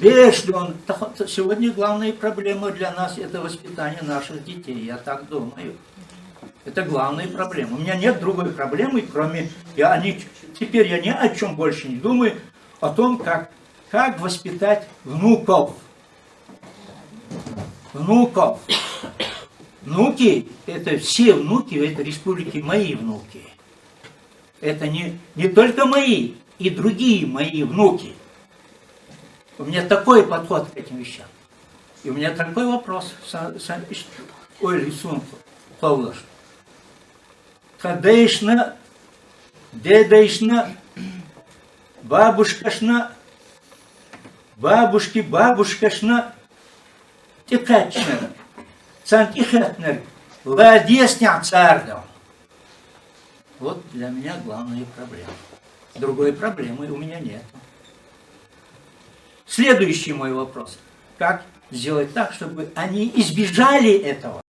Если он... Сегодня главная проблема для нас – это воспитание наших детей, я так думаю. Это главная проблема. У меня нет другой проблемы, кроме... Теперь я ни о чем больше не думаю, о том, как воспитать внуков. Внуков. Внуки, это все внуки в этой республике мои внуки. Это не только мои, и другие мои внуки. У меня такой подход к этим вещам. И у меня такой вопрос. Ой, Сунку, Павлош. Кадешна, дедешна, бабушкашна, бабушкашна, текачна, цантихетнер, ладесня цардом. Вот для меня главная проблема. Другой проблемы у меня нет. Следующий мой вопрос. Как сделать так, чтобы они избежали этого?